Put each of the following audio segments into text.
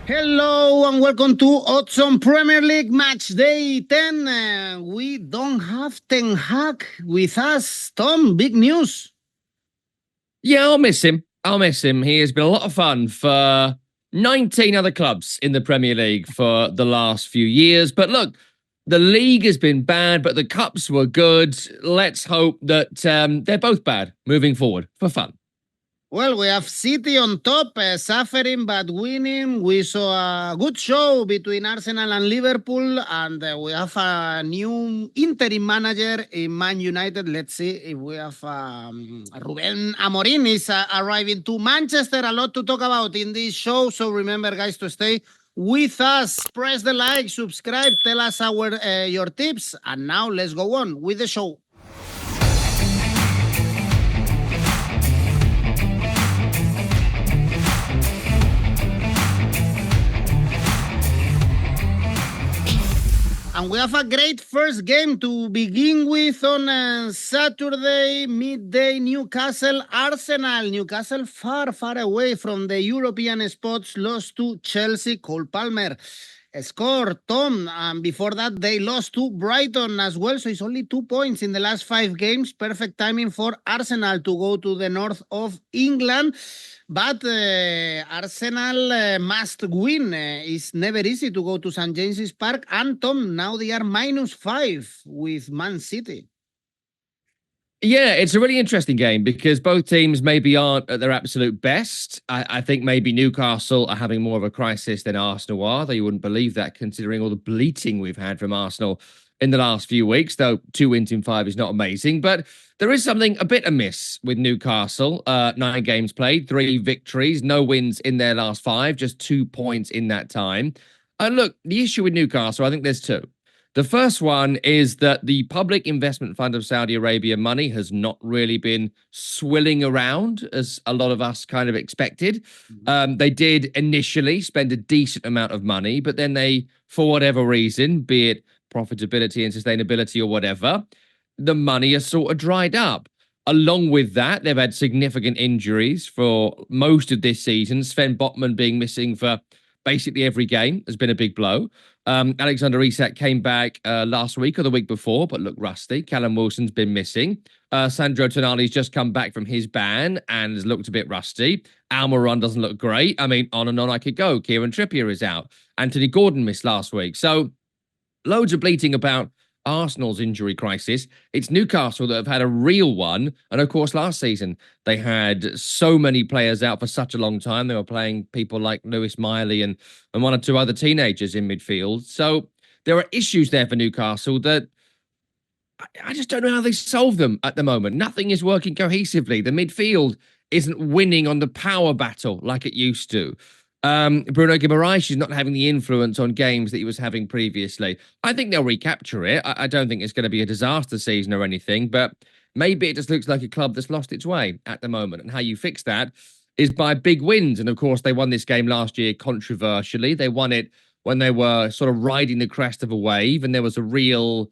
Hello and welcome to Odds on Premier League Match Day 10. We don't have 𝗀𝗏𝗀 with us. Tom, big news. Yeah, I'll miss him. He has been a lot of fun for 19 other clubs in the Premier League for the last few years. But look, the league has been bad, but the cups were good. Let's hope that they're both bad moving forward for fun. Well, we have City on top, suffering but winning. We saw a good show between Arsenal and Liverpool, and we have a new interim manager in Man United. Let's see if we have Ruben Amorim is arriving to Manchester. A lot to talk about in this show, so remember, guys, to stay with us. Press the like, subscribe, tell us your tips, and now let's go on with the show. And we have a great first game to begin with on Saturday, midday, Newcastle, Arsenal. Newcastle far, far away from the European spots, lost to Chelsea. Cole Palmer scored, Tom. And before that, they lost to Brighton as well. So it's only 2 points in the last 5 games. Perfect timing for Arsenal to go to the north of England. But Arsenal must win. It's never easy to go to St. James's Park. And Tom, now they are -5 with Man City. Yeah, it's a really interesting game because both teams maybe aren't at their absolute best. I think maybe Newcastle are having more of a crisis than Arsenal are, though you wouldn't believe that considering all the bleating we've had from Arsenal in the last few weeks, though 2 wins in 5 is not amazing. But there is something a bit amiss with Newcastle. 9 games played, 3 victories, no wins in their last 5, just 2 points in that time. Look, the issue with Newcastle, I think there's 2. The first one is that the Public Investment Fund of Saudi Arabia money has not really been swilling around as a lot of us kind of expected. They did initially spend a decent amount of money, but then they, for whatever reason, be it profitability and sustainability or whatever, the money has sort of dried up. Along with that, they've had significant injuries for most of this season. Sven Botman being missing for basically every game has been a big blow. Alexander Isak came back last week or the week before, but looked rusty. Callum Wilson's been missing. Sandro Tonali's just come back from his ban and has looked a bit rusty. Almiron doesn't look great. I mean, on and on I could go. Kieran Trippier is out. Anthony Gordon missed last week. So loads of bleating about Arsenal's injury crisis. It's Newcastle that have had a real one. And of course, last season, they had so many players out for such a long time. They were playing people like Lewis Miley and 1 or 2 other teenagers in midfield. So there are issues there for Newcastle that I just don't know how they solve them at the moment. Nothing is working cohesively. The midfield isn't winning on the power battle like it used to. Bruno Guimaraes is not having the influence on games that he was having previously. I think they'll recapture it. I don't think it's going to be a disaster season or anything, but maybe it just looks like a club that's lost its way at the moment. And how you fix that is by big wins. And of course, they won this game last year controversially. They won it when they were sort of riding the crest of a wave, and there was a real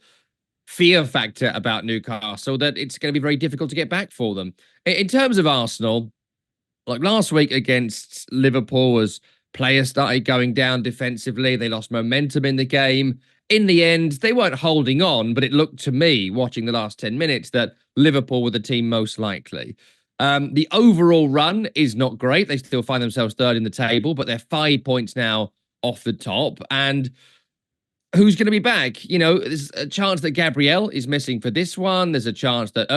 fear factor about Newcastle that it's going to be very difficult to get back for them. In terms of Arsenal, like last week against Liverpool, as players started going down defensively, they lost momentum in the game. In the end, they weren't holding on, but it looked to me, watching the last 10 minutes, that Liverpool were the team most likely. The overall run is not great. They still find themselves 3rd in the table, but they're 5 points now off the top. And who's going to be back? You know, there's a chance that Gabriel is missing for this one. There's a chance that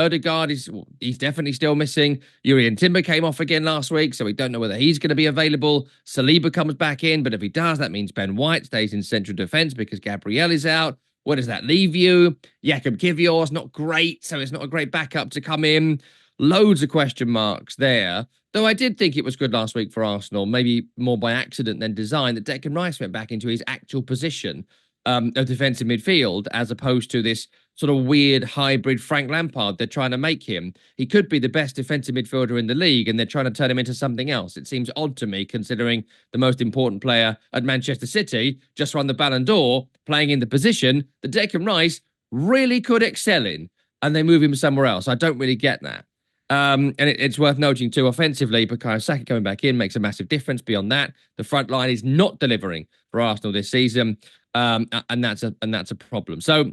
he's definitely still missing. Jurrien Timber came off again last week, so we don't know whether he's going to be available. Saliba comes back in, but if he does, that means Ben White stays in central defence because Gabriel is out. Where does that leave you? 𝐿𝐭𝐴 is not great, so it's not a great backup to come in. Loads of question marks there. Though I did think it was good last week for Arsenal, maybe more by accident than design, that Declan Rice went back into his actual position of defensive midfield, as opposed to this sort of weird hybrid Frank Lampard they're trying to make him. He could be the best defensive midfielder in the league, and they're trying to turn him into something else. It seems odd to me, considering the most important player at Manchester City just won the Ballon d'Or, playing in the position that Declan Rice really could excel in, and they move him somewhere else. I don't really get that. And it's worth noting too, offensively, Bukayo Saka coming back in makes a massive difference. Beyond that, the front line is not delivering for Arsenal this season, and that's a problem. So,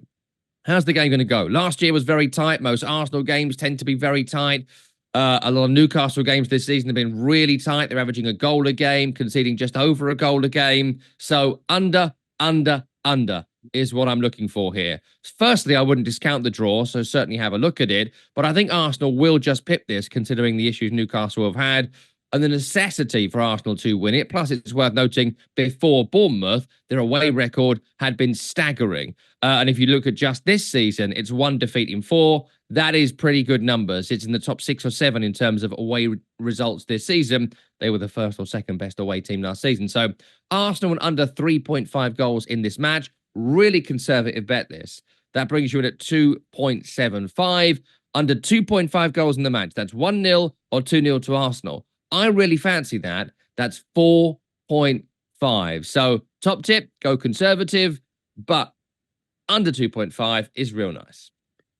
how's the game going to go? Last year was very tight. Most Arsenal games tend to be very tight. A lot of Newcastle games this season have been really tight. They're averaging a goal a game, conceding just over a goal a game. So under is what I'm looking for here. Firstly, I wouldn't discount the draw, so certainly have a look at it. But I think Arsenal will just pip this, considering the issues Newcastle have had and the necessity for Arsenal to win it. Plus, it's worth noting, before Bournemouth, their away record had been staggering. And if you look at just this season, it's 1 defeat in 4. That is pretty good numbers. It's in the top 6 or 7 in terms of away results this season. They were the first or second best away team last season. So Arsenal under 3.5 goals in this match. Really conservative bet this. That brings you in at 2.75. Under 2.5 goals in the match. That's 1-0 or 2-0 to Arsenal. I really fancy that. That's 4.5. So top tip, go conservative, but under 2.5 is real nice.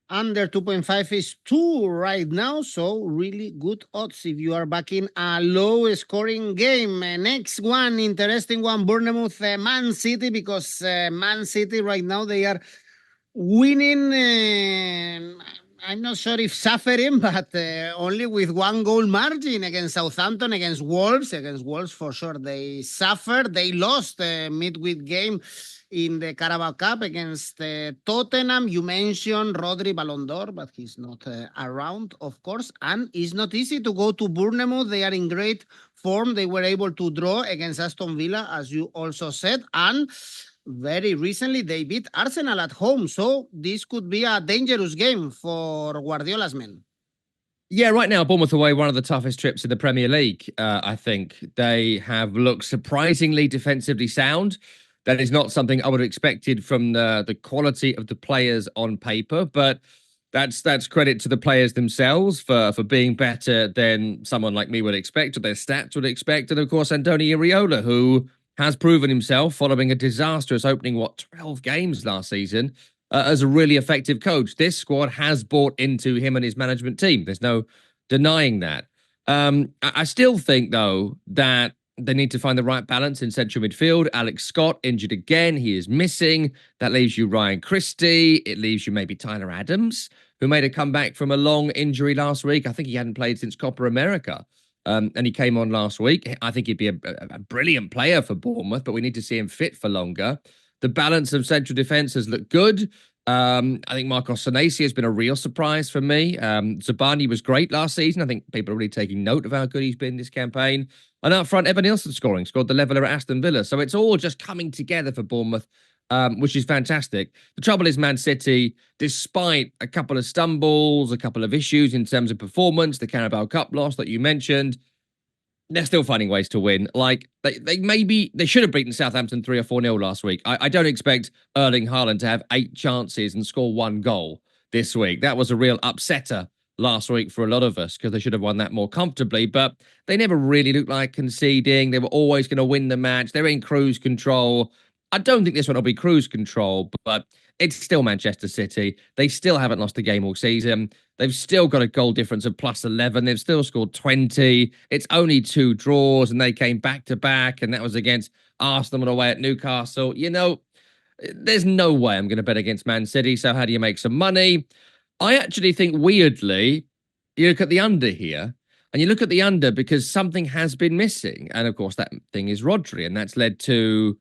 Under 2.5 is 2 right now, so really good odds if you are backing a low-scoring game. Next one, interesting one, Bournemouth, Man City, because Man City right now, they are winning, I'm not sure if suffering, but only with 1 goal margin against Southampton, against Wolves. Against Wolves, for sure, they suffered. They lost midweek game in the Carabao Cup against Tottenham. You mentioned Rodri Ballon d'Or, but he's not around, of course. And it's not easy to go to Bournemouth. They are in great form. They were able to draw against Aston Villa, as you also said. And very recently, they beat Arsenal at home. So this could be a dangerous game for Guardiola's men. Yeah, right now, Bournemouth away, one of the toughest trips in the Premier League, I think. They have looked surprisingly defensively sound. That is not something I would have expected from the quality of the players on paper, but that's credit to the players themselves for being better than someone like me would expect, or their stats would expect. And of course, Andoni Iraola, who has proven himself following a disastrous opening, 12 games last season, as a really effective coach. This squad has bought into him and his management team. There's no denying that. I still think, though, that they need to find the right balance in central midfield. Alex Scott injured again. He is missing. That leaves you Ryan Christie. It leaves you maybe Tyler Adams, who made a comeback from a long injury last week. I think he hadn't played since Copa America. And he came on last week. I think he'd be a brilliant player for Bournemouth, but we need to see him fit for longer. The balance of central defence has looked good. I think Marcos Senesi has been a real surprise for me. Zabani was great last season. I think people are really taking note of how good he's been this campaign. And up front, Evan Nilsson scored the leveller at Aston Villa. So it's all just coming together for Bournemouth, which is fantastic. The trouble is Man City, despite a couple of stumbles, a couple of issues in terms of performance, the Carabao Cup loss that you mentioned, they're still finding ways to win. Like they should have beaten Southampton 3 or 4-0 last week. I don't expect Erling Haaland to have 8 chances and score 1 goal this week. That was a real upsetter last week for a lot of us, because they should have won that more comfortably, but they never really looked like conceding. They were always going to win the match. They're in cruise control. I don't think this one will be cruise control, but it's still Manchester City. They still haven't lost a game all season. They've still got a goal difference of +11. They've still scored 20. It's only 2 draws, and they came back-to-back, and that was against Arsenal away at Newcastle. You know, there's no way I'm going to bet against Man City, so how do you make some money? I actually think, weirdly, you look at the under here, and you look at the under because something has been missing. And, of course, that thing is Rodri, and that's led to,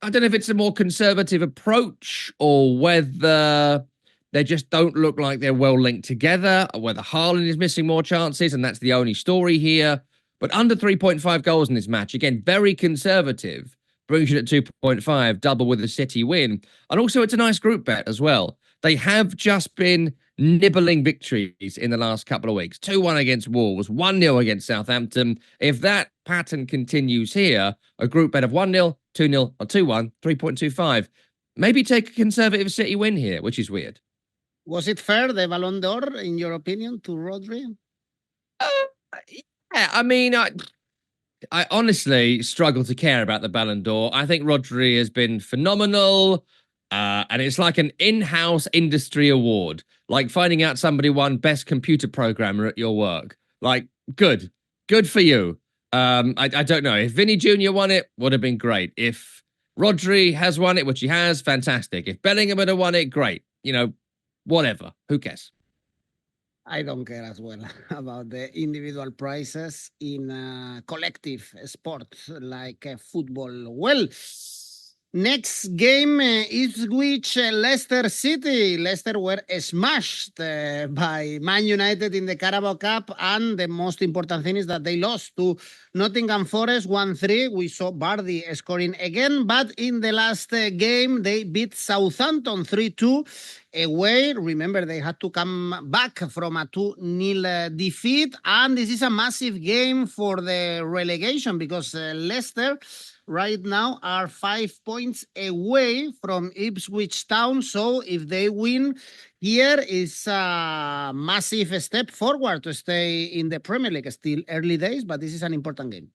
I don't know if it's a more conservative approach or whether they just don't look like they're well linked together, or whether Haaland is missing more chances, and that's the only story here. But under 3.5 goals in this match, again, very conservative, brings you at 2.5, double with a City win. And also, it's a nice group bet as well. They have just been nibbling victories in the last couple of weeks. 2-1 against Wolves, 1-0 against Southampton. If that pattern continues here, a group bet of 1-0, 2-0, or 2-1, 3.25. Maybe take a conservative City win here, which is weird. Was it fair, the Ballon d'Or, in your opinion, to Rodri? Yeah, I mean, I honestly struggle to care about the Ballon d'Or. I think Rodri has been phenomenal. And it's like an in-house industry award. Like finding out somebody won best computer programmer at your work. Like, good for you. I don't know. If Vinny Jr. won it, would have been great. If Rodri has won it, which he has, fantastic. If Bellingham had won it, great. You know, whatever. Who cares? I don't care as well about the individual prizes in collective sports like football. Well, next game is which Leicester City. Leicester were smashed by Man United in the Carabao Cup, and the most important thing is that they lost to Nottingham Forest 1-3. We saw Vardy scoring again, but in the last game they beat Southampton 3-2 away. Remember, they had to come back from a 2-0 defeat, and this is a massive game for the relegation because Leicester right now are 5 points away from Ipswich Town. So if they win, here is a massive step forward to stay in the Premier League. Still early days, but this is an important game.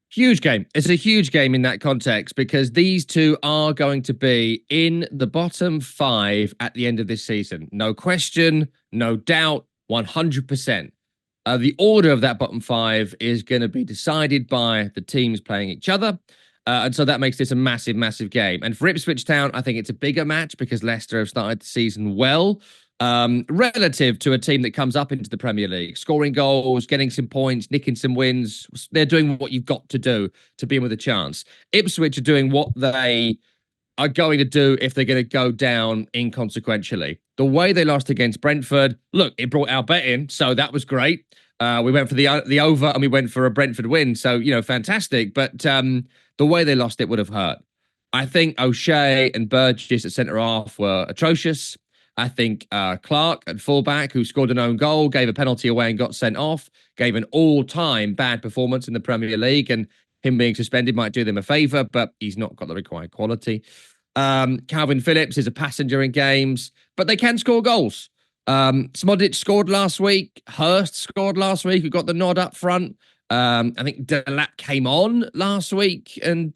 Huge game. It's a huge game in that context because these two are going to be in the bottom 5 at the end of this season. No question, no doubt, 100%. The order of that bottom 5 is going to be decided by the teams playing each other. And so that makes this a massive, massive game. And for Ipswich Town, I think it's a bigger match because Leicester have started the season well, relative to a team that comes up into the Premier League, scoring goals, getting some points, nicking some wins. They're doing what you've got to do to be in with a chance. Ipswich are doing what they are going to do if they're going to go down inconsequentially. The way they lost against Brentford, look, it brought our bet in, so that was great. We went for the over and we went for a Brentford win, so, you know, fantastic. But the way they lost it would have hurt. I think 𝐿𝐭𝐴 and Burgess at centre-half were atrocious. I think Clark at fullback, who scored an own goal, gave a penalty away and got sent off, gave an all-time bad performance in the Premier League, and him being suspended might do them a favour, but he's not got the required quality. Calvin Phillips is a passenger in games, but they can score goals. Smodic scored last week. Hurst scored last week, who got the nod up front. I think 𝗛𝗏𝗏 came on last week and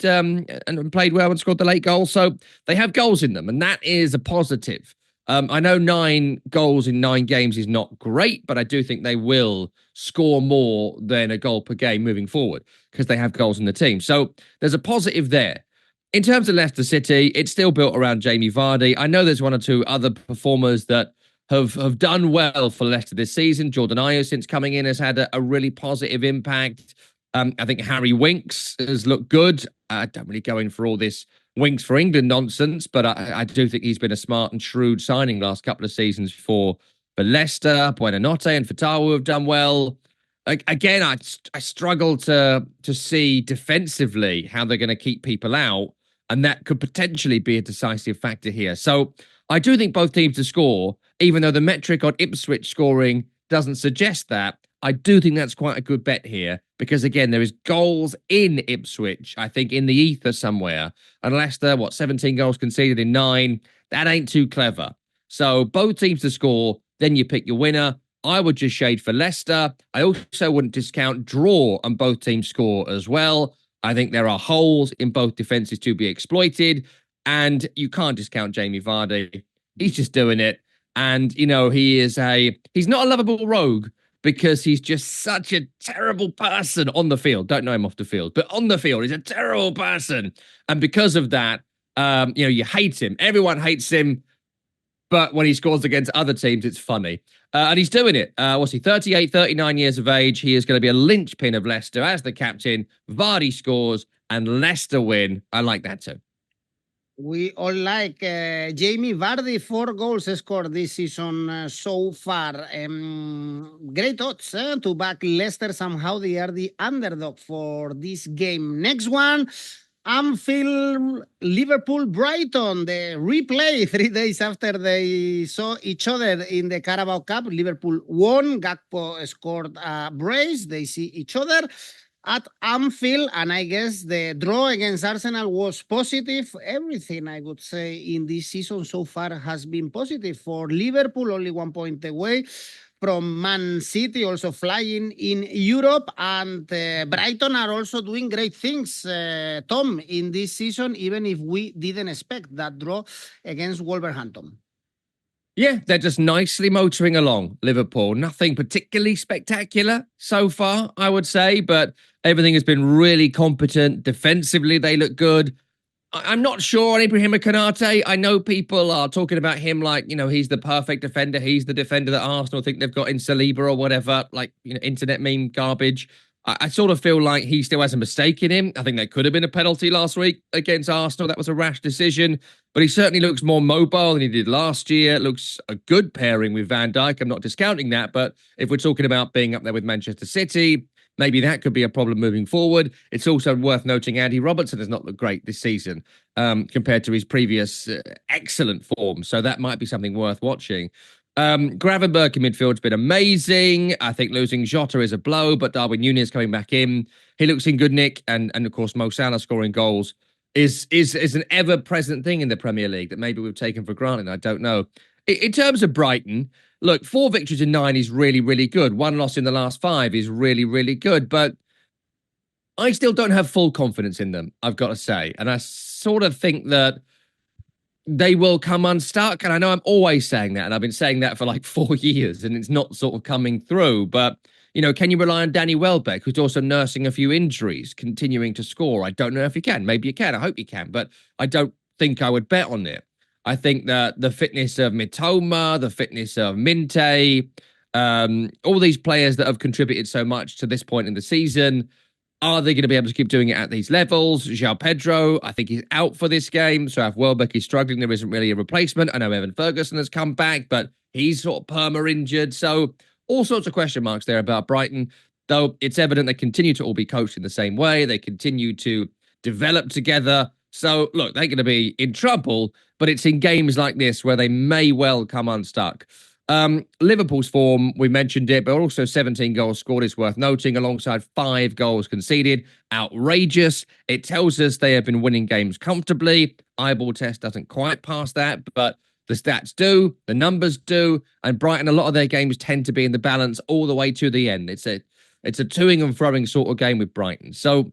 played well and scored the late goal. So they have goals in them, and that is a positive. I know 9 goals in 9 games is not great, but I do think they will score more than a goal per game moving forward because they have goals in the team. So there's a positive there. In terms of Leicester City, it's still built around Jamie Vardy. I know there's 1 or 2 other performers that have done well for Leicester this season. 𝐷𝗲𝗏, since coming in, has had a really positive impact. I think Harry Winks has looked good. I don't really go in for all this Winks for England nonsense, but I do think he's been a smart and shrewd signing last couple of seasons for Leicester. Buonanotte and Fatawu have done well. Again, I struggle to see defensively how they're going to keep people out, and that could potentially be a decisive factor here. So I do think both teams to score, even though the metric on Ipswich scoring doesn't suggest that. I do think that's quite a good bet here because, again, there is goals in Ipswich, I think, in the ether somewhere. And Leicester, 17 goals conceded in 9? That ain't too clever. So both teams to score, then you pick your winner. I would just shade for Leicester. I also wouldn't discount draw on both teams score as well. I think there are holes in both defences to be exploited. And you can't discount Jamie Vardy. He's just doing it. And, you know, he's not a lovable rogue because he's just such a terrible person on the field. Don't know him off the field, but on the field, he's a terrible person. And because of that, you hate him. Everyone hates him. But when he scores against other teams, it's funny. And he's doing it. 38, 39 years of age. He is going to be a linchpin of Leicester as the captain. Vardy scores and Leicester win. I like that too. We all like Jamie Vardy, 4 goals scored this season so far. Great odds to back Leicester. Somehow they are the underdog for this game. Next one, Anfield, Liverpool, Brighton. The replay 3 days after they saw each other in the Carabao Cup. Liverpool won. 𝗏𝗏𝗏𝗀 scored a brace. They see each other at Anfield, and I guess the draw against Arsenal was positive. Everything, I would say, in this season so far has been positive for Liverpool, only 1 point away from Man City, also flying in Europe, and Brighton are also doing great things, Tom, in this season, even if we didn't expect that draw against Wolverhampton. Yeah, they're just nicely motoring along, Liverpool. Nothing particularly spectacular so far, I would say, but everything has been really competent. Defensively, they look good. I'm not sure on 𝐸𝐵raHima Konaté. I know people are talking about him like, he's the perfect defender. He's the defender that Arsenal think they've got in Saliba or whatever, like, internet meme garbage. I sort of feel like he still has a mistake in him. I think there could have been a penalty last week against Arsenal. That was a rash decision, but he certainly looks more mobile than he did last year. Looks a good pairing with Van Dijk. I'm not discounting that, but if we're talking about being up there with Manchester City, maybe that could be a problem moving forward. It's also worth noting Andy Robertson has not looked great this season compared to his previous excellent form. So that might be something worth watching. Gravenberch in midfield has been amazing. I think losing 𝗲𝗏 is a blow, but Darwin Núñez coming back in, he looks in good nick. And of course, Mo Salah scoring goals is an ever-present thing in the Premier League that maybe we've taken for granted. I don't know. In terms of Brighton, look, 4 victories in 9 is really, really good. 1 loss in the last 5 is really, really good. But I still don't have full confidence in them, I've got to say. And I sort of think that they will come unstuck. And I know I'm always saying that, and I've been saying that for like 4 years, and it's not sort of coming through. But, can you rely on Danny Welbeck, who's also nursing a few injuries, continuing to score? I don't know if you can. Maybe you can. I hope you can. But I don't think I would bet on it. I think that the fitness of Mitoma, the fitness of Minte, all these players that have contributed so much to this point in the season, are they going to be able to keep doing it at these levels? João Pedro, I think he's out for this game. So if Welbeck is struggling, there isn't really a replacement. I know Evan Ferguson has come back, but he's sort of perma-injured. So all sorts of question marks there about Brighton, though it's evident they continue to all be coached in the same way. They continue to develop together. So, look, they're going to be in trouble, but it's in games like this where they may well come unstuck. Liverpool's form, we mentioned it, but also 17 goals scored is worth noting, alongside 5 goals conceded. Outrageous. It tells us they have been winning games comfortably. Eyeball test doesn't quite pass that, but the stats do, the numbers do, and Brighton, a lot of their games tend to be in the balance all the way to the end. It's a toing and throwing sort of game with Brighton. So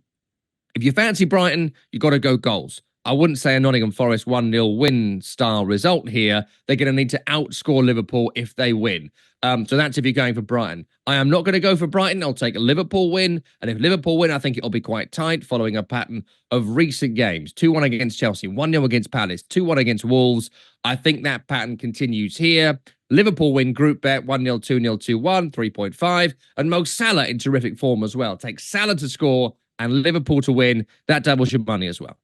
if you fancy Brighton, you've got to go goals. I wouldn't say a Nottingham Forest 1-0 win style result here. They're going to need to outscore Liverpool if they win. So that's if you're going for Brighton. I am not going to go for Brighton. I'll take a Liverpool win. And if Liverpool win, I think it'll be quite tight, following a pattern of recent games. 2-1 against Chelsea, 1-0 against Palace, 2-1 against Wolves. I think that pattern continues here. Liverpool win group bet, 1-0, 2-0, 2-1, 3.5. And Mo Salah in terrific form as well. Take Salah to score and Liverpool to win. That doubles your money as well.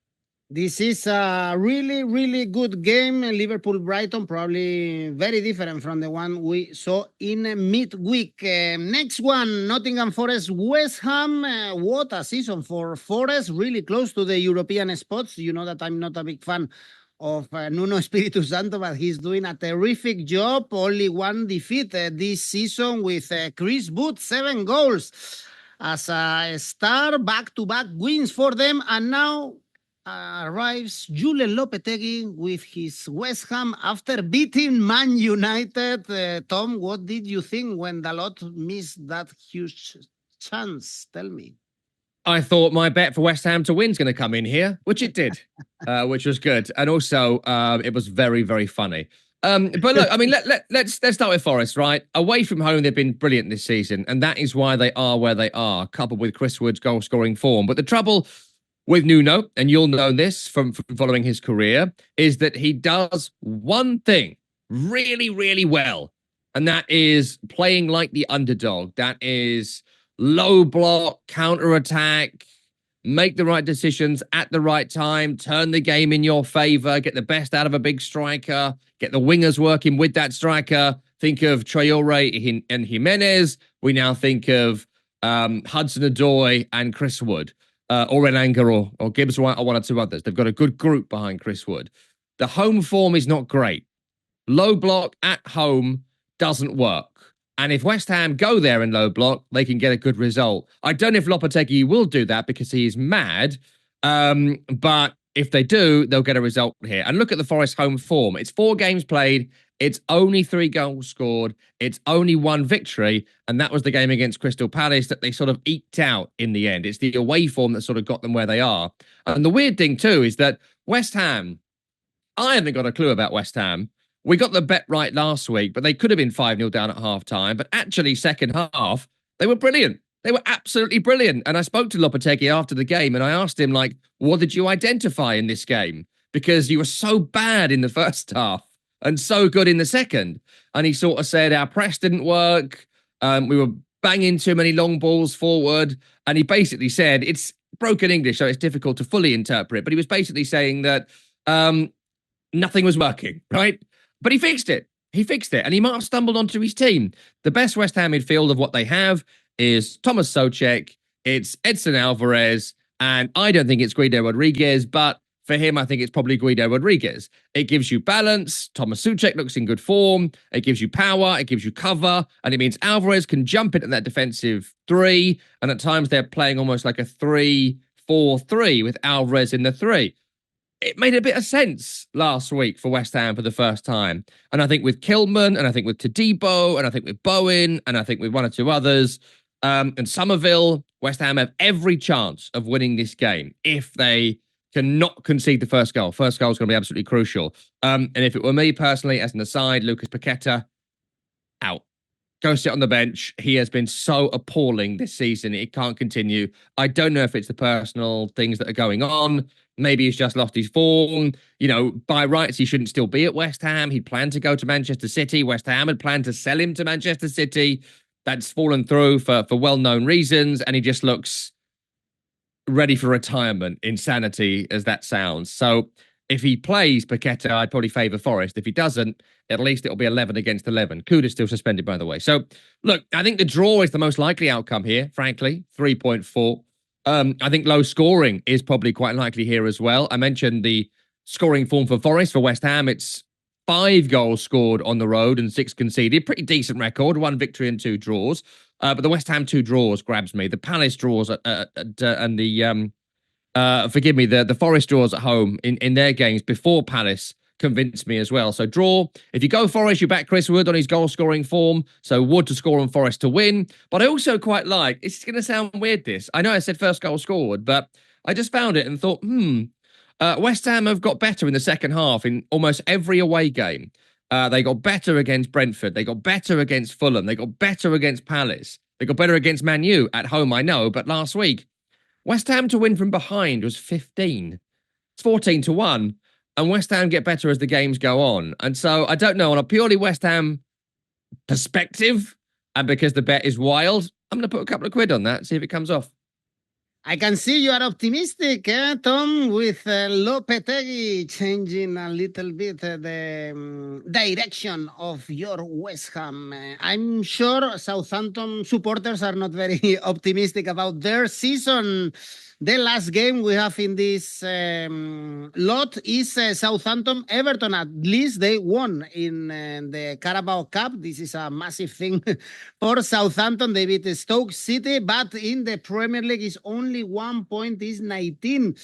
This is a really, really good game. Liverpool-Brighton, probably very different from the one we saw in midweek. Next one, Nottingham Forest-West Ham. What a season for Forest, really close to the European spots. You know that I'm not a big fan of Nuno Espírito Santo, but he's doing a terrific job. Only 1 defeat this season with Chris Wood, 7 goals. As a star, back-to-back wins for them, and now arrives Julen Lopetegui with his West Ham after beating Man United. Tom, what did you think when Dalot missed that huge chance? Tell me. I thought my bet for West Ham to win is going to come in here, which it did, which was good. And also, it was very, very funny. But look, I mean, let's start with Forest, right? Away from home, they've been brilliant this season, and that is why they are where they are, coupled with Chris Wood's goal-scoring form. But the trouble with Nuno, and you'll know this from following his career, is that he does one thing really, really well, and that is playing like the underdog. That is low block, counter-attack, make the right decisions at the right time, turn the game in your favor, get the best out of a big striker, get the wingers working with that striker. Think of Traoré and Jimenez. We now think of Hudson-Odoi and Chris Wood. Or Elanga or Gibbs White or 1 or 2 others. They've got a good group behind Chris Wood. The home form is not great. Low block at home doesn't work. And if West Ham go there in low block, they can get a good result. I don't know if Lopetegui will do that because he is mad. But if they do, they'll get a result here. And look at the Forest home form. It's 4 games played. It's only 3 goals scored. It's only 1 victory. And that was the game against Crystal Palace that they sort of eked out in the end. It's the away form that sort of got them where they are. And the weird thing, too, is that West Ham, I haven't got a clue about West Ham. we got the bet right last week, but they could have been 5-0 down at half-time. But actually, second half, they were brilliant. They were absolutely brilliant. And I spoke to 𝗀𝗲𝗍𝐿 after the game and I asked him, like, what did you identify in this game? Because you were so bad in the first half and so good in the second. And he sort of said our press didn't work. We were banging too many long balls forward. And he basically said, it's broken English, so it's difficult to fully interpret. But he was basically saying that nothing was working, right? But he fixed it. He fixed it. And he might have stumbled onto his team. The best West Ham midfield of what they have is Tomáš Souček, it's Edson Alvarez, and I don't think it's Guido Rodriguez, but for him, I think it's probably Guido Rodriguez. It gives you balance. Tomáš Souček looks in good form. It gives you power. It gives you cover. And it means Alvarez can jump into that defensive three. And at times they're playing almost like a 3-4-3 with Alvarez in the three. It made a bit of sense last week for West Ham for the first time. And I think with Kilman, and I think with 𝗛𝗏𝗏, and I think with Bowen, and I think with one or two others, and Somerville, West Ham have every chance of winning this game if they cannot concede the first goal. First goal is going to be absolutely crucial. And if it were me personally, as an aside, 𝐻𝐿𝐵𝐶𝐵 Paquetá, out. Go sit on the bench. He has been so appalling this season. It can't continue. I don't know if it's the personal things that are going on. Maybe he's just lost his form. You know, by rights, he shouldn't still be at West Ham. He planned to go to Manchester City. West Ham had planned to sell him to Manchester City. That's fallen through for well-known reasons. And he just looks ready for retirement, insanity as that sounds. So if he plays Paquetá, I'd probably favour Forest. If he doesn't, at least it'll be 11 against 11. Kuda's still suspended, by the way. So, look, I think the draw is the most likely outcome here, frankly, 3.4. I think low scoring is probably quite likely here as well. I mentioned the scoring form for Forest. For West Ham, it's 5 goals scored on the road and 6 conceded. Pretty decent record, 1 victory and 2 draws. But the West Ham 2 draws grabs me. The Palace draws and the the Forest draws at home in their games before Palace convinced me as well. So draw. If you go Forest, you back Chris Wood on his goal scoring form. So Wood to score and Forest to win. But I also quite like, it's going to sound weird this. I know I said first goal scored, but I just found it and thought, West Ham have got better in the second half in almost every away game. They got better against Brentford. They got better against Fulham. They got better against Palace. They got better against Man U at home, I know. But last week, West Ham to win from behind was 15. It's 14-1. And West Ham get better as the games go on. And so, I don't know, on a purely West Ham perspective, and because the bet is wild, I'm going to put a couple of quid on that, see if it comes off. I can see you are optimistic, Tom, with 𝗀𝗏𝗍𝗍 changing a little bit the direction of your West Ham. I'm sure Southampton supporters are not very optimistic about their season. The last game we have in this lot is Southampton-Everton. At least they won in the Carabao Cup. This is a massive thing for Southampton. They beat Stoke City, but in the Premier League is only 1 point, is 19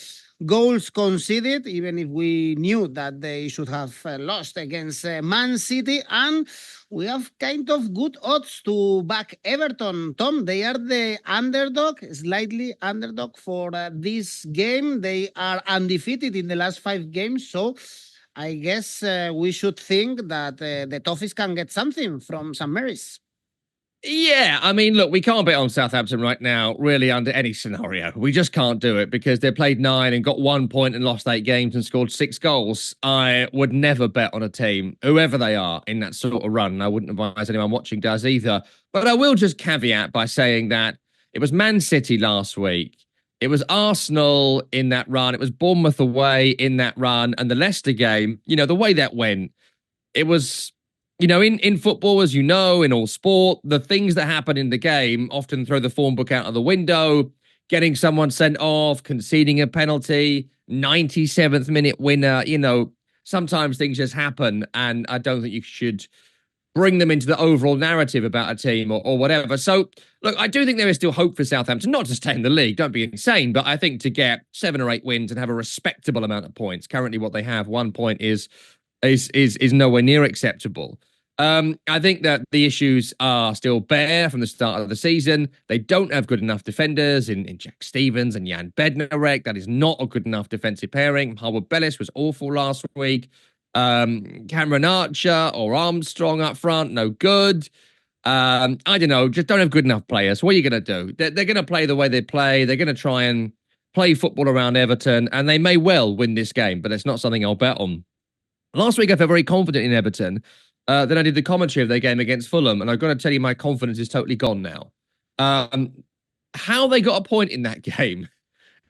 goals conceded, even if we knew that they should have lost against Man City. And we have kind of good odds to back Everton. Tom, they are the underdog, slightly underdog for this game. They are undefeated in the last 5 games. So I guess we should think that the Toffees can get something from St. Mary's. Yeah, I mean, look, we can't bet on Southampton right now, really, under any scenario. We just can't do it because they played 9 and got 1 point and lost 8 games and scored 6 goals. I would never bet on a team, whoever they are, in that sort of run. I wouldn't advise anyone watching does either. But I will just caveat by saying that it was Man City last week. It was Arsenal in that run. It was Bournemouth away in that run. And the Leicester game, you know, the way that went, it was... You know, in football, as you know, in all sport, the things that happen in the game often throw the form book out of the window, getting someone sent off, conceding a penalty, 97th minute winner. You know, sometimes things just happen, and I don't think you should bring them into the overall narrative about a team or whatever. So, look, I do think there is still hope for Southampton, not to stay in the league, don't be insane, but I think to get 7 or 8 wins and have a respectable amount of points, currently what they have, 1 point is nowhere near acceptable. I think that the issues are still bare from the start of the season. They don't have good enough defenders in Jack Stephens and Jan Bednarek. That is not a good enough defensive pairing. Harwood Bellis was awful last week. Cameron Archer or Armstrong up front, no good. I don't know, just don't have good enough players. What are you going to do? They're going to play the way they play. They're going to try and play football around Everton, and they may well win this game, but it's not something I'll bet on. Last week, I felt very confident in Everton. Then I did the commentary of their game against Fulham, and I've got to tell you, my confidence is totally gone now. How they got a point in that game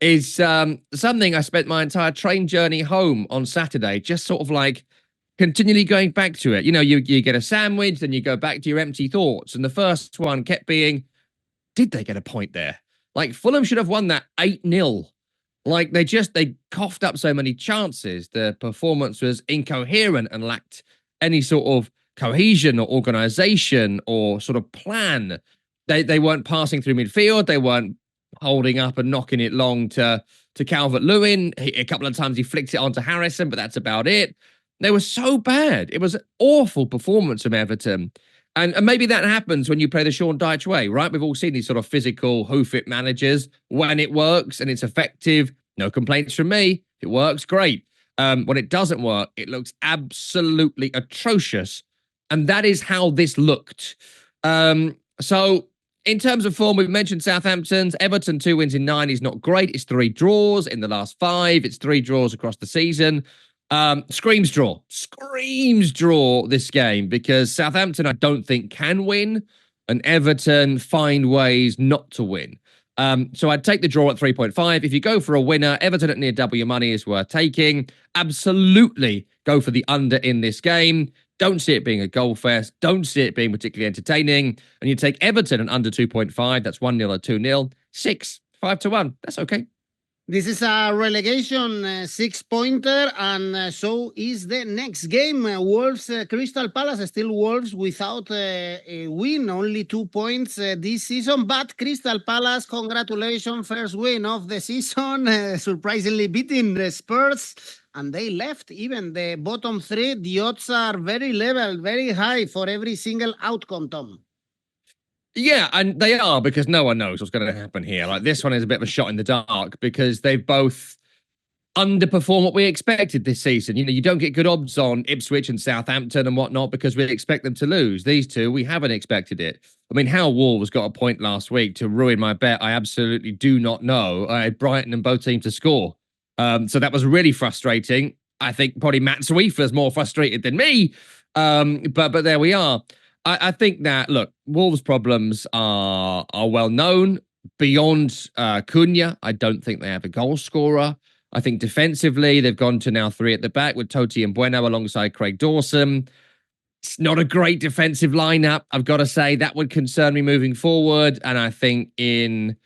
is something I spent my entire train journey home on Saturday, just sort of like continually going back to it. You know, you get a sandwich, then you go back to your empty thoughts. And the first one kept being, did they get a point there? Like, Fulham should have won that 8-0. Like, they coughed up so many chances. The performance was incoherent and lacked any sort of cohesion or organization or sort of plan. They weren't passing through midfield. They weren't holding up and knocking it long to 𝐬𝐿𝐴. A couple of times he flicked it onto Harrison, but that's about it. They were so bad. It was an awful performance from Everton. And maybe that happens when you play the Sean Dyche way, right? We've all seen these sort of physical, hoof-it managers. When it works and it's effective, no complaints from me. If it works, great. When it doesn't work, it looks absolutely atrocious. And that is how this looked. So in terms of form, we've mentioned Southampton's. Everton, 2 wins in 9 is not great. It's 3 draws in the last 5. It's 3 draws across the season. Screams draw this game, because Southampton I don't think can win, and Everton find ways not to win. So I'd take the draw at 3.5. If you go for a winner, Everton at near double your money is worth taking. Absolutely go for the under in this game. Don't see it being a goal fest. Don't see it being particularly entertaining. And you take Everton at under 2.5. That's 1-0 or 2-0. 6, 5-1. That's okay. This is a relegation 6-pointer, and so is the next game. Wolves, Crystal Palace, still Wolves without a win, only 2 points this season. But Crystal Palace, congratulations, first win of the season, surprisingly beating the Spurs. And they left even the bottom 3. The odds are very level, very high for every single outcome, Tom. Yeah, and they are, because no one knows what's going to happen here. Like, this one is a bit of a shot in the dark, because they've both underperformed what we expected this season. You know, you don't get good odds on Ipswich and Southampton and whatnot because we expect them to lose. These two, we haven't expected it. I mean, how Wolves got a point last week to ruin my bet, I absolutely do not know. I had Brighton and both teams to score. So that was really frustrating. I think probably Matt Sweefer's more frustrated than me. But there we are. I think that, look, Wolves' problems are well known. Beyond 𝐿𝐭𝐤, I don't think they have a goal scorer. I think defensively, they've gone to now 3 at the back with Totti and Bueno alongside Craig Dawson. It's not a great defensive lineup, I've got to say. That would concern me moving forward. And I think in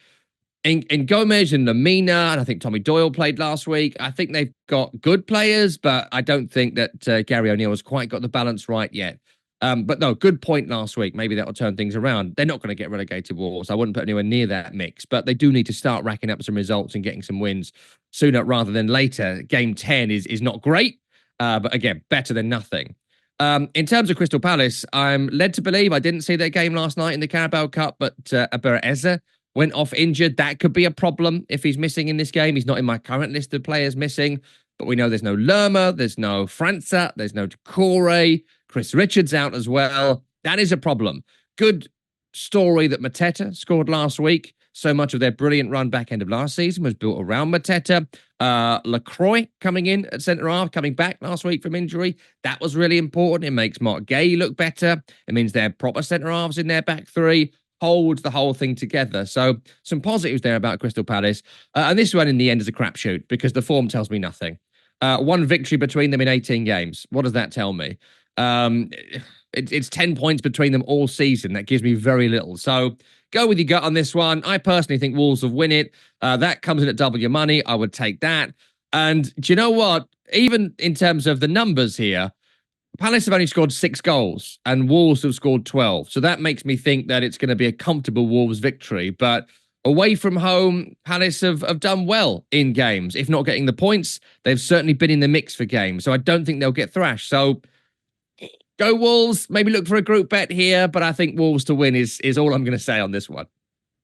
𝐿𝐵𝐺 and Lamina, and I think Tommy Doyle played last week, I think they've got good players, but I don't think that Gary O'Neill has quite got the balance right yet. But no, good point last week. Maybe that'll turn things around. They're not going to get relegated, Wolves. I wouldn't put anywhere near that mix, but they do need to start racking up some results and getting some wins sooner rather than later. Game 10 is not great, but again, better than nothing. In terms of Crystal Palace, I'm led to believe, I didn't see their game last night in the Carabao Cup, but 𝐵𝗲𝗍 went off injured. That could be a problem if he's missing in this game. He's not in my current list of players missing, but we know there's no Lerma, there's no França, there's no 𝗀𝗀𝗄. Chris Richards out as well. That is a problem. Good story that Mateta scored last week. So much of their brilliant run back end of last season was built around Mateta. Lacroix coming in at centre-half, coming back last week from injury. That was really important. It makes 𝗏𝗏𝗍 look better. It means they're proper centre-halves in their back 3. Holds the whole thing together. So some positives there about Crystal Palace. And this one in the end is a crapshoot, because the form tells me nothing. 1 victory between them in 18 games. What does that tell me? It's 10 points between them all season. That gives me very little. So go with your gut on this one. I personally think Wolves will win it. That comes in at double your money. I would take that. And do you know what? Even in terms of the numbers here, Palace have only scored 6 goals and Wolves have scored 12. So that makes me think that it's going to be a comfortable Wolves victory. But away from home, Palace have done well in games. If not getting the points, they've certainly been in the mix for games. So I don't think they'll get thrashed. So go Wolves. Maybe look for a group bet here, but I think Wolves to win is all I'm going to say on this one.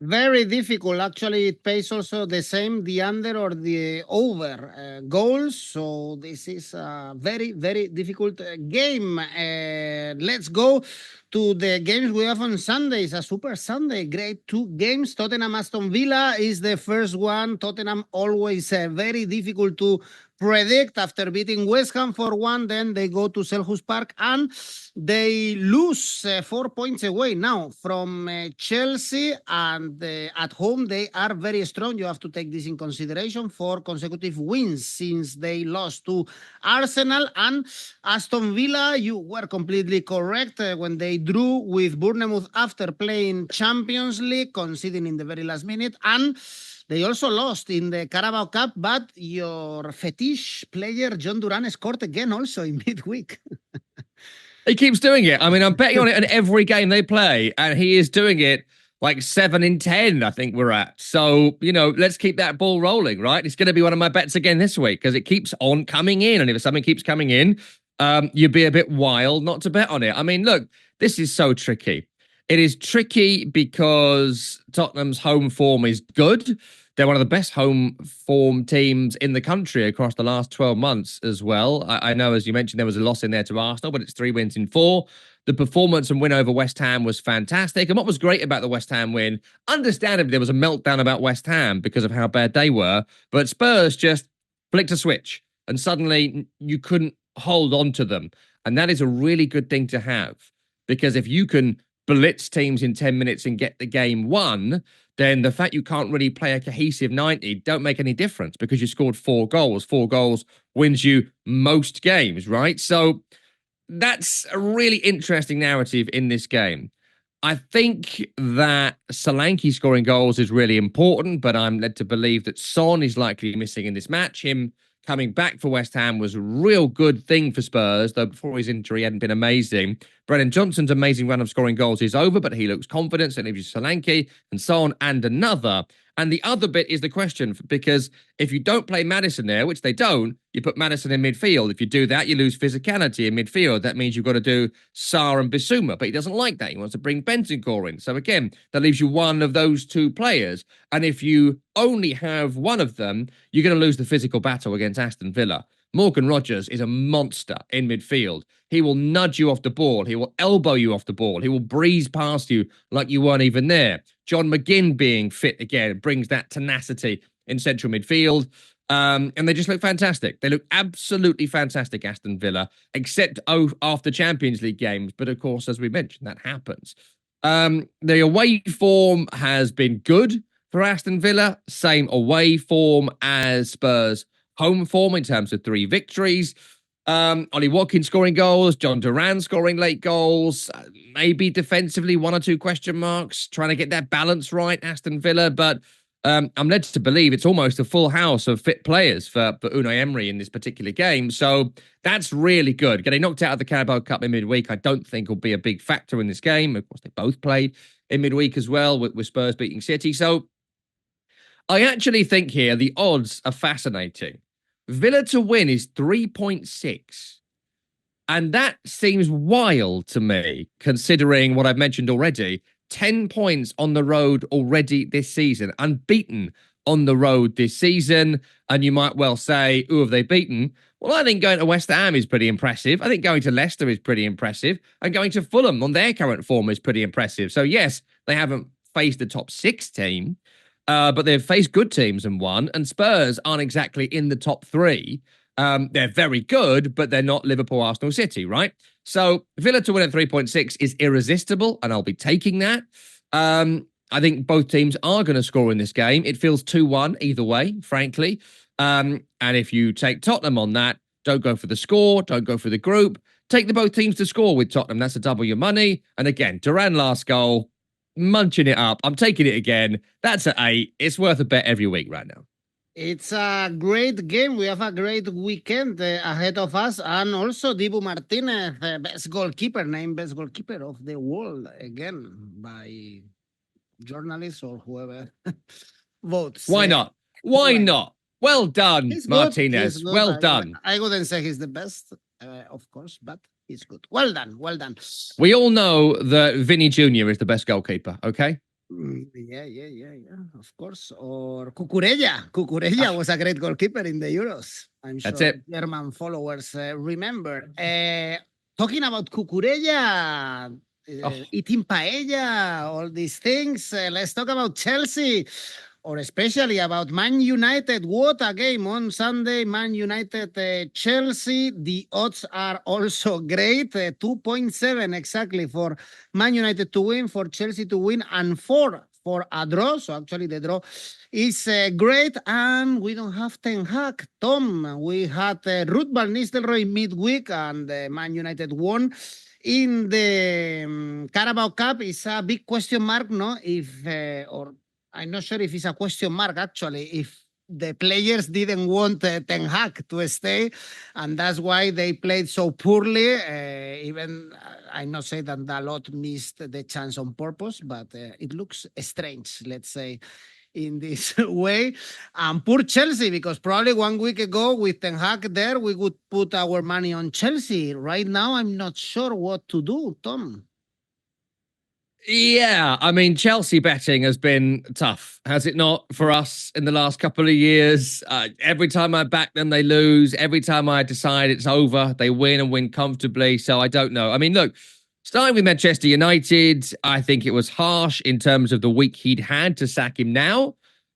Very difficult. Actually, it pays also the same, the under or the over goals. So this is a very, very difficult game. Let's go to the games we have on Sunday. It's a super Sunday. Great two games. Tottenham Aston Villa is the first one. Tottenham always very difficult to predict. After beating West Ham 4-1, then they go to Selhurst Park and they lose 4 points away now from Chelsea, and at home they are very strong. You have to take this in consideration. 4 consecutive wins since they lost to Arsenal. And Aston Villa, you were completely correct when they drew with Bournemouth after playing Champions League, conceding in the very last minute. And they also lost in the Carabao Cup, but your fetish player, John Duran, scored again also in midweek. He keeps doing it. I mean, I'm betting on it in every game they play, and he is doing it like 7 in 10, I think we're at. So, let's keep that ball rolling, right? It's going to be one of my bets again this week because it keeps on coming in. And if something keeps coming in, you'd be a bit wild not to bet on it. I mean, look, this is so tricky. It is tricky because Tottenham's home form is good. They're one of the best home form teams in the country across the last 12 months as well. I know, as you mentioned, there was a loss in there to Arsenal, but it's 3 wins in 4. The performance and win over West Ham was fantastic. And what was great about the West Ham win, understandably, there was a meltdown about West Ham because of how bad they were. But Spurs just flicked a switch and suddenly you couldn't hold on to them. And that is a really good thing to have, because if you can blitz teams in 10 minutes and get the game won, then the fact you can't really play a cohesive 90 don't make any difference because you scored 4 goals. 4 goals wins you most games, right? So that's a really interesting narrative in this game. I think that Solanke scoring goals is really important, but I'm led to believe that Son is likely missing in this match. Him coming back for West Ham was a real good thing for Spurs, though before his injury hadn't been amazing. Brennan Johnson's amazing run of scoring goals is over, but he looks confident. So it leaves you Solanke and Son and another. And the other bit is the question, because if you don't play Maddison there, which they don't, you put Maddison in midfield. If you do that, you lose physicality in midfield. That means you've got to do Sarr and Bissouma, but he doesn't like that. He wants to bring Bentancur in. So again, that leaves you one of those 2 players. And if you only have one of them, you're going to lose the physical battle against Aston Villa. Morgan Rogers is a monster in midfield. He will nudge you off the ball. He will elbow you off the ball. He will breeze past you like you weren't even there. John McGinn being fit again brings that tenacity in central midfield. And they just look fantastic. They look absolutely fantastic, Aston Villa, except after Champions League games. But of course, as we mentioned, that happens. The away form has been good for Aston Villa. Same away form as Spurs' home form in terms of 3 victories. Ollie Watkins scoring goals, John Duran scoring late goals, maybe defensively 1 or 2 question marks, trying to get that balance right, Aston Villa. But I'm led to believe it's almost a full house of fit players for Unai Emery in this particular game. So that's really good. Getting knocked out of the Carabao Cup in midweek, I don't think will be a big factor in this game. Of course, they both played in midweek as well, with Spurs beating City. So I actually think here the odds are fascinating. Villa to win is 3.6. And that seems wild to me, considering what I've mentioned already. 10 points on the road already this season, unbeaten on the road this season. And you might well say, who have they beaten? Well, I think going to West Ham is pretty impressive. I think going to Leicester is pretty impressive. And going to Fulham on their current form is pretty impressive. So yes, they haven't faced the top 6 team, but they've faced good teams and won. And Spurs aren't exactly in the top 3. They're very good, but they're not Liverpool, Arsenal, City, right? So Villa to win at 3.6 is irresistible, and I'll be taking that. I think both teams are going to score in this game. It feels 2-1 either way, frankly. And if you take Tottenham on that, don't go for the score, don't go for the group. Take the both teams to score with Tottenham. That's a double your money. And again, Duran last goal, munching it up. I'm taking it again. That's at 8. It's worth a bet every week right now. It's a great game. We have a great weekend ahead of us. And also 𝗵𝗵 Martinez, best goalkeeper, named best goalkeeper of the world again by journalists or whoever votes. Why not? Why not? Well done, He's Martinez. good. Well done. I wouldn't say he's the best, of course, but he's good. Well done. Well done. We all know that Vinny Jr. is the best goalkeeper, okay? Yeah, of course. Or 𝐻𝐿𝐴. 𝐻𝐿𝐴 was a great goalkeeper in the Euros. I'm That's sure it. German followers remember. Talking about 𝐻𝐿𝐴, Oh, eating paella, all these things. Let's talk about Chelsea, or especially about Man United. What a game on Sunday. Man United, Chelsea. The odds are also great. 2.7 exactly for Man United to win, for Chelsea to win, and 4 for a draw. So actually the draw is great. And we don't have Ten Hag. Tom, we had Ruud van Nistelrooy midweek, and Man United won. In the Carabao Cup is a big question mark, no? If, or I'm not sure if it's a question mark, actually, if the players didn't want Ten Hag to stay, and that's why they played so poorly. Even I'm not saying that Dalot missed the chance on purpose, but it looks strange, let's say, in this way. And poor Chelsea, because probably 1 week ago with Ten Hag there, we would put our money on Chelsea. Right now, I'm not sure what to do, Tom. yeah. I mean, Chelsea betting has been tough, has it not, for us in the last couple of years? Every time I back them, they lose. Every time I decide it's over, they win and win comfortably. So I don't know. I mean, look, starting with Manchester United, I think it was harsh in terms of the week he'd had to sack him now.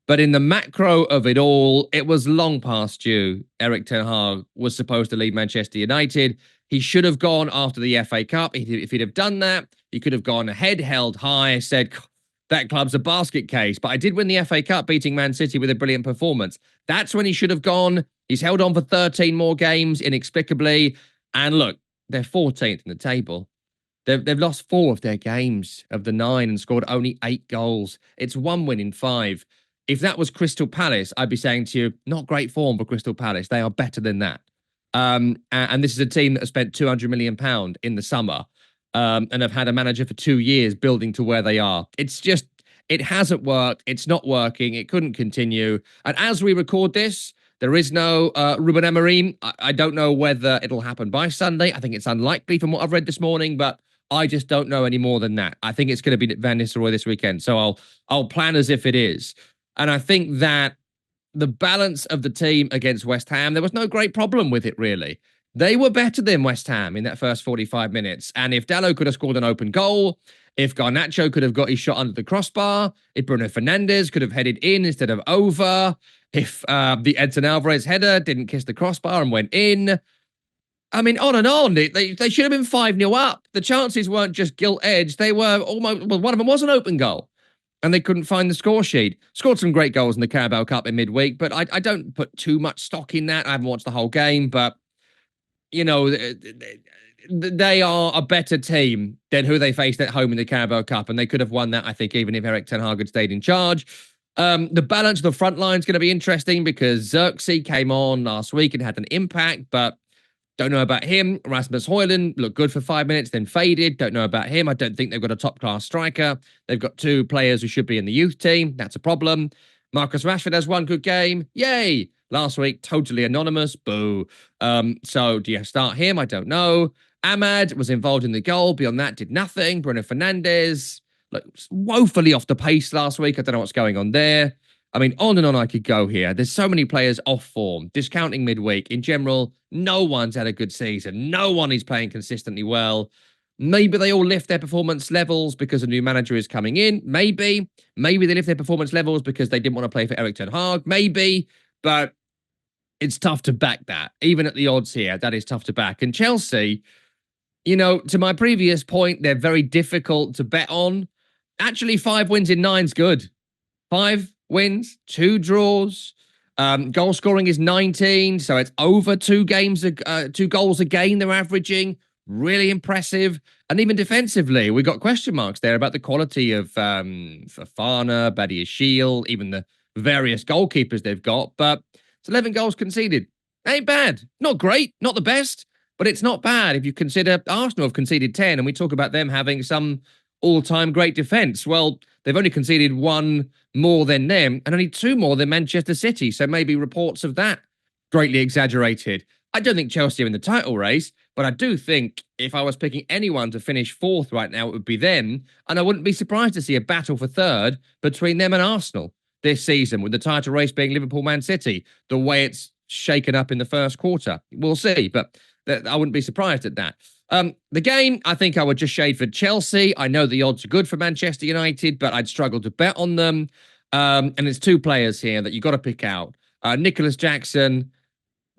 But in the macro of it all, it was long past due. Erik ten Hag was supposed to leave Manchester United. He should have gone after the FA Cup. If he'd have done that, he could have gone ahead, held high, said, that club's a basket case. But I did win the FA Cup, beating Man City with a brilliant performance. That's when he should have gone. He's held on for 13 more games, inexplicably. And look, they're 14th in the table. They've lost 4 of their games of the 9 and scored only 8 goals. It's 1 win in 5. If that was Crystal Palace, I'd be saying to you, not great form for Crystal Palace. They are better than that. And this is a team that has spent £200 million in the summer and have had a manager for 2 years building to where they are. It's just, it hasn't worked. It's not working. It couldn't continue. And as we record this, there is no Ruben Amorim. I don't know whether it'll happen by Sunday. I think it's unlikely from what I've read this morning, but I just don't know any more than that. I think it's going to be Van Nistelrooy this weekend. So I'll plan as if it is. And I think that the balance of the team against West Ham, there was no great problem with it, really. They were better than West Ham in that first 45 minutes. And if Dalot could have scored an open goal, if 𝐻𝐿𝐴 could have got his shot under the crossbar, if Bruno Fernandes could have headed in instead of over, if the Edson Alvarez header didn't kiss the crossbar and went in. I mean, on and on. They should have been 5-0 up. The chances weren't just gilt-edged. They were almost, well, one of them was an open goal. And they couldn't find the score sheet. Scored some great goals in the Carabao Cup in midweek, but I don't put too much stock in that. I haven't watched the whole game, but, you know, they are a better team than who they faced at home in the Carabao Cup, and they could have won that, I think, even if Erik ten Hag had stayed in charge. The balance of the front line is going to be interesting because 𝗀𝗏𝗄 came on last week and had an impact, but don't know about him. Rasmus Højlund looked good for 5 minutes, then faded. Don't know about him. I don't think they've got a top-class striker. They've got 2 players who should be in the youth team. That's a problem. Marcus Rashford has 1 good game. Yay! Last week, totally anonymous. Boo. So do you start him? I don't know. Ahmad was involved in the goal. Beyond that, did nothing. Bruno Fernandes, look, woefully off the pace last week. I don't know what's going on there. I mean, on and on I could go here. There's so many players off form, discounting midweek. In general, no one's had a good season. No one is playing consistently well. Maybe they all lift their performance levels because a new manager is coming in. Maybe they lift their performance levels because they didn't want to play for Erik ten Hag. Maybe, but it's tough to back that. Even at the odds here, that is tough to back. And Chelsea, you know, to my previous point, they're very difficult to bet on. Actually, 5 wins in 9's good. 5 wins, 2 draws. Goal scoring is 19, so it's over 2 goals a game they're averaging. Really impressive. And even defensively, we got question marks there about the quality of Fofana, 𝗵𝗵𝗄, even the various goalkeepers they've got. But it's 11 goals conceded. Ain't bad. Not great, not the best, but it's not bad if you consider Arsenal have conceded 10, and we talk about them having some all-time great defence. Well, they've only conceded 1 more than them and only 2 more than Manchester City. So maybe reports of that greatly exaggerated. I don't think Chelsea are in the title race, But I do think if I was picking anyone to finish fourth right now, it would be them. And I wouldn't be surprised to see a battle for third between them and Arsenal this season, with the title race being Liverpool-Man City, the way it's shaken up in the first quarter. We'll see, but I wouldn't be surprised at that. The game, I think I would just shade for Chelsea. I know the odds are good for Manchester United, but I'd struggle to bet on them. And there's two players here that you've got to pick out. Nicholas Jackson,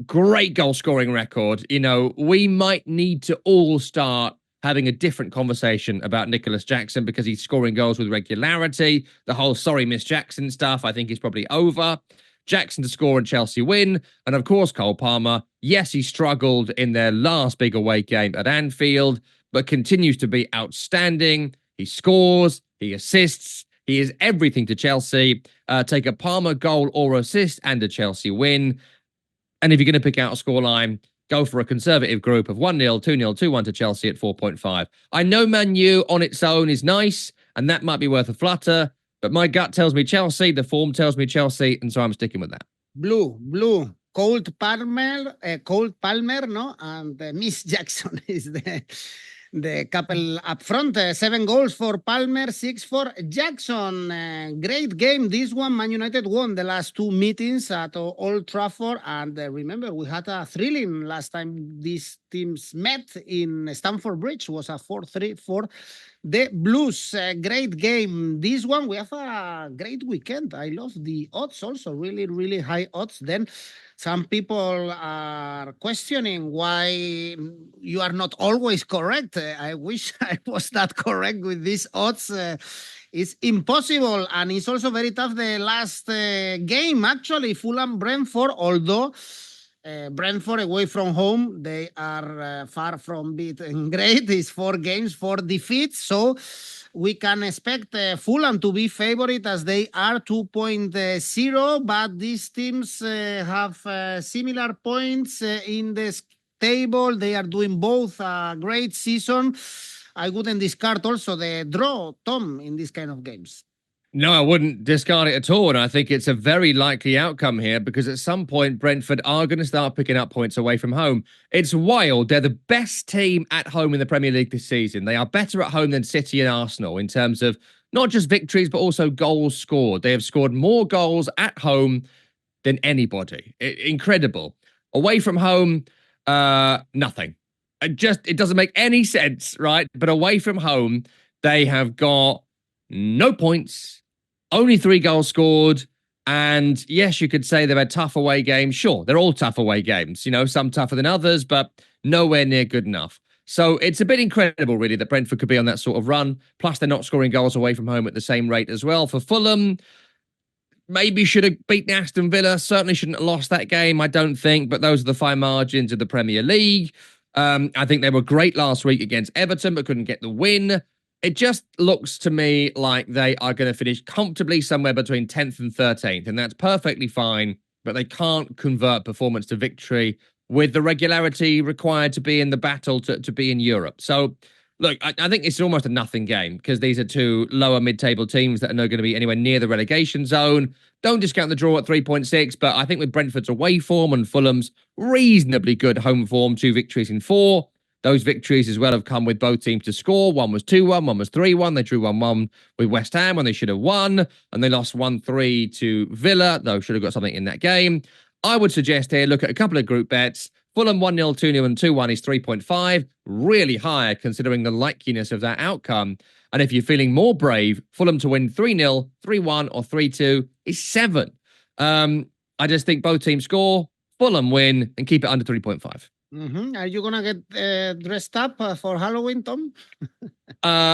great goal scoring record. You know, we might need to all start having a different conversation about Nicholas Jackson because he's scoring goals with regularity. The whole sorry, Miss Jackson stuff, I think, is probably over. Jackson to score and Chelsea win. And of course, Cole Palmer. Yes, he struggled in their last big away game at Anfield, but continues to be outstanding. He scores, he assists, he is everything to Chelsea. Take a Palmer goal or assist and a Chelsea win. And if you're going to pick out a scoreline, go for a conservative group of 1-0, 2-0, 2-1 to Chelsea at 4.5. I know Man U on its own is nice, and that might be worth a flutter, but my gut tells me Chelsea, the form tells me Chelsea, and so I'm sticking with that. Blue. Cole Palmer, no? And Miss Jackson is the couple up front. 7 goals for Palmer, 6 for Jackson. Great game, this one. Man United won the last 2 meetings at Old Trafford. And remember, we had a thrilling last time these teams met in Stamford Bridge. It was a 4-3 for the Blues. Great game. This one, we have a great weekend. I love the odds also. Really, really high odds. Then some people are questioning why you are not always correct. I wish I was that correct with these odds. It's impossible. And it's also very tough the last game, actually, Fulham Brentford, although Brentford away from home, they are far from being great. It's 4 games, 4 defeats. So we can expect Fulham to be favorite as they are 2.0, but these teams have similar points in the table. They are doing both a great season. I wouldn't discard also the draw, Tom, in these kind of games. No, I wouldn't discard it at all. And I think it's a very likely outcome here because at some point, Brentford are going to start picking up points away from home. It's wild. They're the best team at home in the Premier League this season. They are better at home than City and Arsenal in terms of not just victories, but also goals scored. They have scored more goals at home than anybody. Incredible. Away from home, nothing. It doesn't make any sense, right? But away from home, they have got no points. Only 3 goals scored. And yes, you could say they've had tough away games. Sure, they're all tough away games. You know, some tougher than others, but nowhere near good enough. So it's a bit incredible, really, that Brentford could be on that sort of run. Plus, they're not scoring goals away from home at the same rate as well. For Fulham, maybe should have beaten Aston Villa. Certainly shouldn't have lost that game, I don't think. But those are the fine margins of the Premier League. I think they were great last week against Everton, but couldn't get the win. It just looks to me like they are going to finish comfortably somewhere between 10th and 13th, and that's perfectly fine, but they can't convert performance to victory with the regularity required to be in the battle to be in Europe. So, look, I think it's almost a nothing game because these are 2 lower mid-table teams that are not going to be anywhere near the relegation zone. Don't discount the draw at 3.6, but I think with Brentford's away form and Fulham's reasonably good home form, 2 victories in 4, those victories as well have come with both teams to score. One was 2-1, one was 3-1. They drew 1-1 with West Ham when they should have won. And they lost 1-3 to Villa, though should have got something in that game. I would suggest here, look at a couple of group bets. Fulham 1-0, 2-0 and 2-1 is 3.5. Really high considering the likeliness of that outcome. And if you're feeling more brave, Fulham to win 3-0, 3-1 or 3-2 is 7. I just think both teams score, Fulham win and keep it under 3.5. Are you going to get dressed up for Halloween, Tom?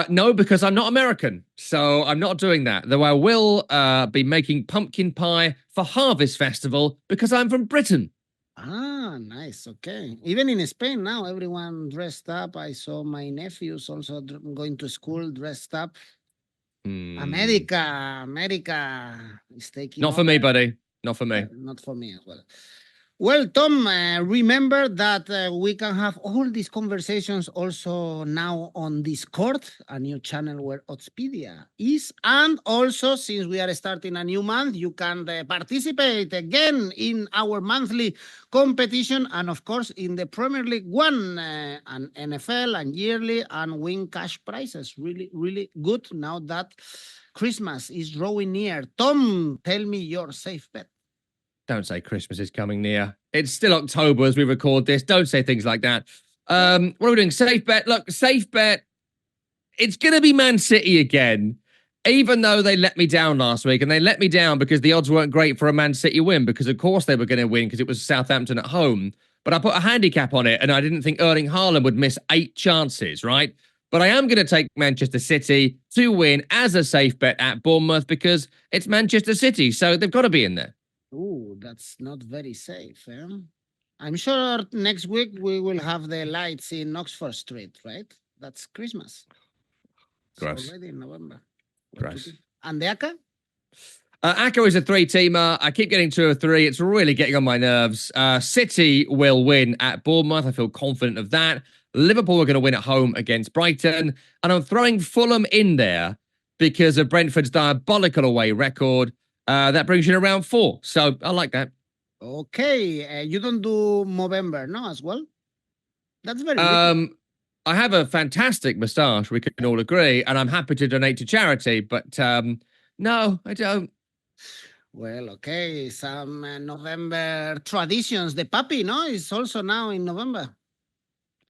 No, because I'm not American, so I'm not doing that. Though I will be making pumpkin pie for Harvest Festival because I'm from Britain. Ah, nice. Okay. Even in Spain now, everyone dressed up. I saw my nephews also going to school dressed up. America is taking Not for me, buddy. Not for me. Not for me as well. Well, Tom, remember that we can have all these conversations also now on Discord, a new channel where Oddspedia is. And also, since we are starting a new month, you can participate again in our monthly competition. And of course, in the Premier League One and NFL and yearly and win cash prizes. Really, really good now that Christmas is drawing near. Tom, tell me your safe bet. Don't say Christmas is coming near. It's still October as we record this. Don't say things like that. What are we doing? Safe bet. Look, safe bet. It's going to be Man City again, even though they let me down last week. And they let me down because the odds weren't great for a Man City win, because of course they were going to win because it was Southampton at home. But I put a handicap on it and I didn't think Erling Haaland would miss 8 chances, right? But I am going to take Manchester City to win as a safe bet at Bournemouth because it's Manchester City. So they've got to be in there. Oh, that's not very safe. I'm sure next week we will have the lights in Oxford Street, right? That's Christmas. Gross. It's already in November. Gross. And the ACCA? ACCA is a 3-teamer. I keep getting 2 or 3. It's really getting on my nerves. City will win at Bournemouth. I feel confident of that. Liverpool are going to win at home against Brighton. And I'm throwing Fulham in there because of Brentford's diabolical away record. That brings you to round 4. So I like that. Okay. You don't do Movember, no, as well? That's very I have a fantastic moustache, we can all agree, and I'm happy to donate to charity, but no, I don't. Well, okay. Some November traditions. The puppy, no? It's also now in November.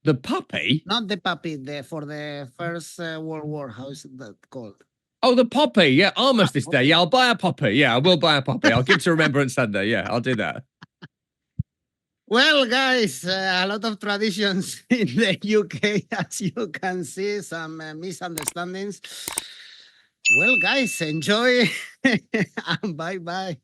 The puppy? Not the puppy, for the First World War. How is that called? Oh, the poppy. Yeah, Armistice Day. Yeah, I'll buy a poppy. Yeah, I will buy a poppy. I'll give to Remembrance Sunday. Yeah, I'll do that. Well, guys, a lot of traditions in the UK, as you can see, some misunderstandings. Well, guys, enjoy and bye-bye.